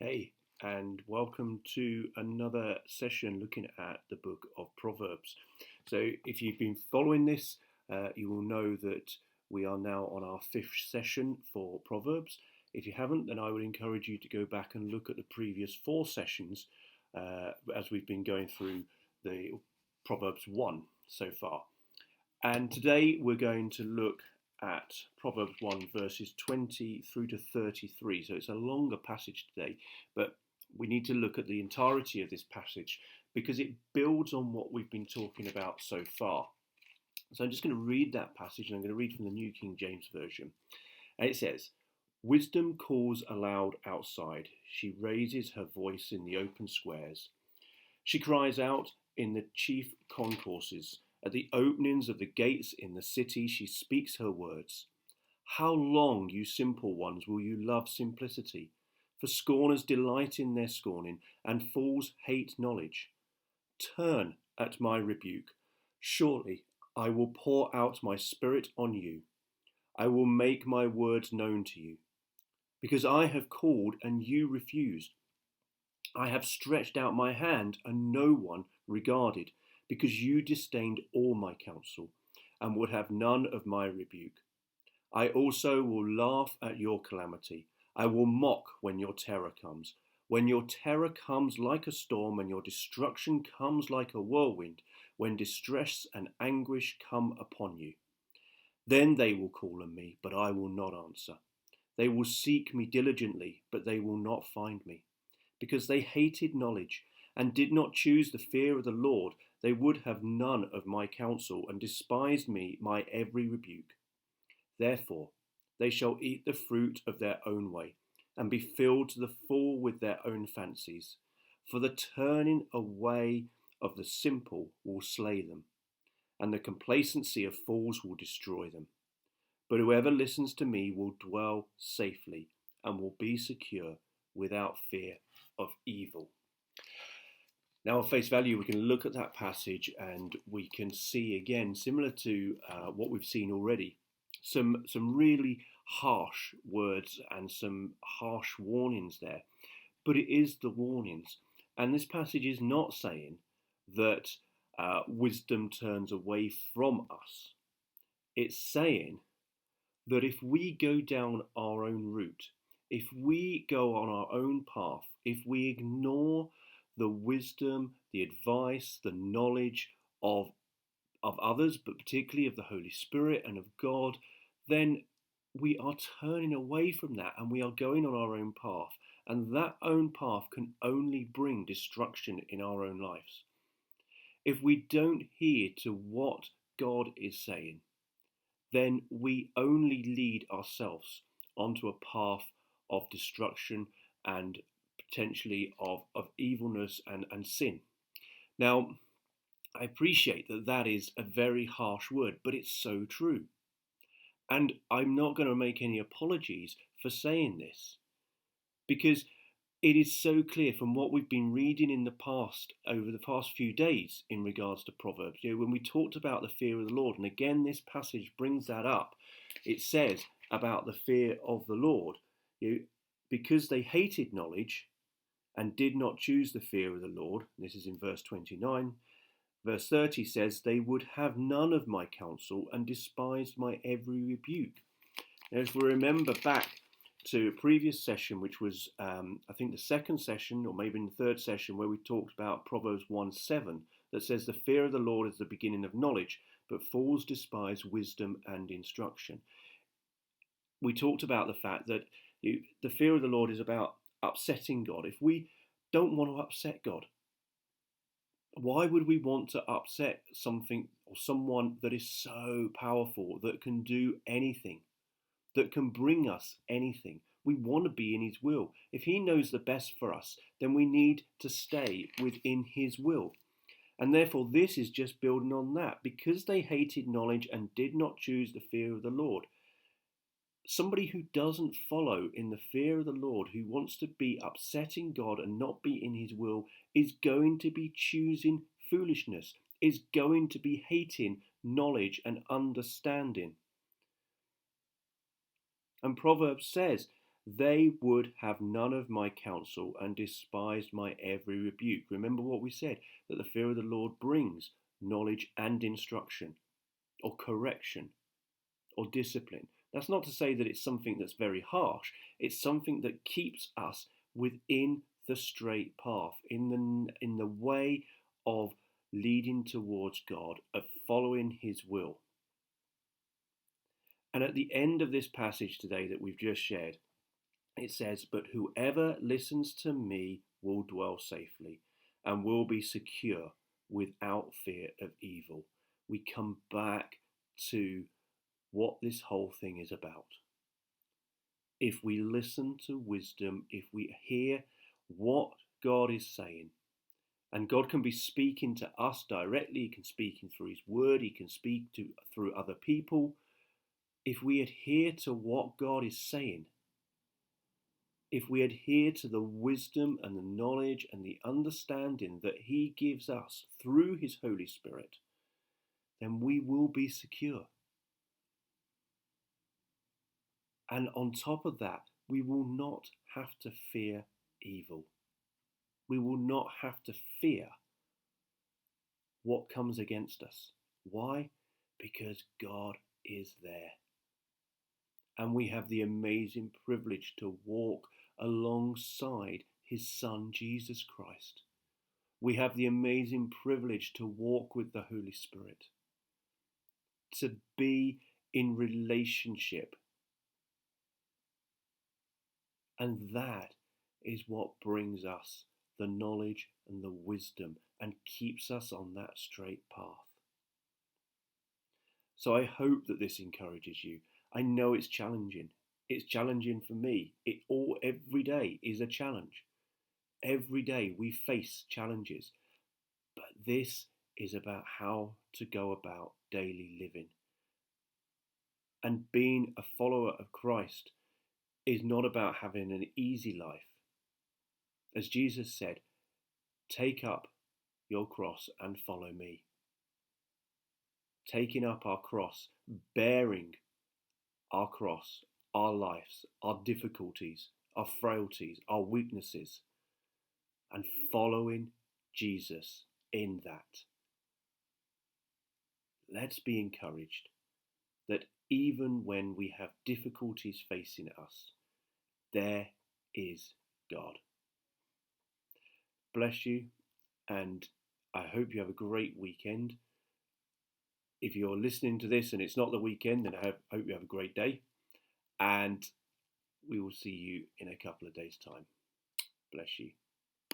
Hey, and welcome to another session looking at the book of Proverbs. So, if you've been following this, you will know that we are now on our fifth session for Proverbs. If you haven't, then I would encourage you to go back and look at the previous four sessions as we've been going through the Proverbs 1 so far. And today we're going to look at Proverbs 1 verses 20 through to 33. So it's a longer passage today, but we need to look at the entirety of this passage because it builds on what we've been talking about so far. So I'm just going to read that passage, and I'm going to read from the New King James Version. And it says, "Wisdom calls aloud outside. She raises her voice in the open squares. She cries out in the chief concourses. At the openings of the gates in the city, she speaks her words. How long, you simple ones, will you love simplicity? For scorners delight in their scorning, and fools hate knowledge. Turn at my rebuke. Surely I will pour out my spirit on you. I will make my words known to you. Because I have called and you refused. I have stretched out my hand and no one regarded, because you disdained all my counsel and would have none of my rebuke. I also will laugh at your calamity. I will mock when your terror comes. When your terror comes like a storm and your destruction comes like a whirlwind, when distress and anguish come upon you. Then they will call on me, but I will not answer. They will seek me diligently, but they will not find me. Because they hated knowledge and did not choose the fear of the Lord, they would have none of my counsel and despised me, my every rebuke. Therefore, they shall eat the fruit of their own way and be filled to the full with their own fancies. For the turning away of the simple will slay them, and the complacency of fools will destroy them. But whoever listens to me will dwell safely and will be secure without fear of evil." Now, on face value, we can look at that passage and we can see again, similar to what we've seen already, some really harsh words and some harsh warnings there. But it is the warnings. And this passage is not saying that wisdom turns away from us. It's saying that if we go down our own route, if we go on our own path, if we ignore the wisdom, the advice, the knowledge of others, but particularly of the Holy Spirit and of God, then we are turning away from that and we are going on our own path. And that own path can only bring destruction in our own lives. If we don't hear to what God is saying, then we only lead ourselves onto a path of destruction and potentially of evilness and sin. Now, I appreciate that that is a very harsh word, but it's so true. And I'm not going to make any apologies for saying this, because it is so clear from what we've been reading in the past, over the past few days, in regards to Proverbs. When we talked about the fear of the Lord, and again this passage brings that up, it says about the fear of the Lord, because they hated knowledge and did not choose the fear of the Lord. This is in verse 29. Verse 30 says, "They would have none of my counsel and despised my every rebuke." Now, if we remember back to a previous session, which was, I think, the second session, or maybe in the third session, where we talked about Proverbs 1:7, that says, "The fear of the Lord is the beginning of knowledge, but fools despise wisdom and instruction." We talked about the fact that the fear of the Lord is about upsetting God. If we don't want to upset God, why would we want to upset something or someone that is so powerful, that can do anything, that can bring us anything? We want to be in his will. If he knows the best for us, then we need to stay within his will. And therefore, this is just building on that. Because they hated knowledge and did not choose the fear of the Lord. Somebody who doesn't follow in the fear of the Lord, who wants to be upsetting God and not be in his will, is going to be choosing foolishness, is going to be hating knowledge and understanding. And Proverbs says They would have none of my counsel and despised my every rebuke. Remember what we said, that the fear of the Lord brings knowledge and instruction, or correction, or discipline. That's not to say that it's something that's very harsh. It's something that keeps us within the straight path, in the way of leading towards God, of following His will. And at the end of this passage today that we've just shared, it says, "But whoever listens to me will dwell safely and will be secure without fear of evil." We come back to what this whole thing is about. If we listen to wisdom, if we hear what God is saying, and God can be speaking to us directly, He can speak through His word, He can speak through other people. If we adhere to what God is saying, if we adhere to the wisdom and the knowledge and the understanding that He gives us through His Holy Spirit, then we will be secure. And on top of that, we will not have to fear evil. We will not have to fear what comes against us. Why? Because God is there. And we have the amazing privilege to walk alongside His Son, Jesus Christ. We have the amazing privilege to walk with the Holy Spirit, to be in relationship. And that is what brings us the knowledge and the wisdom and keeps us on that straight path. So I hope that this encourages you. I know it's challenging. It's challenging for me. Every day is a challenge. Every day we face challenges. But this is about how to go about daily living. And being a follower of Christ is not about having an easy life. As Jesus said, take up your cross and follow me. Taking up our cross, bearing our cross, our lives, our difficulties, our frailties, our weaknesses, and following Jesus in that. Let's be encouraged that even when we have difficulties facing us, there is God. Bless you, and I hope you have a great weekend. If you're listening to this and it's not the weekend, then I hope you have a great day. And we will see you in a couple of days' time. Bless you.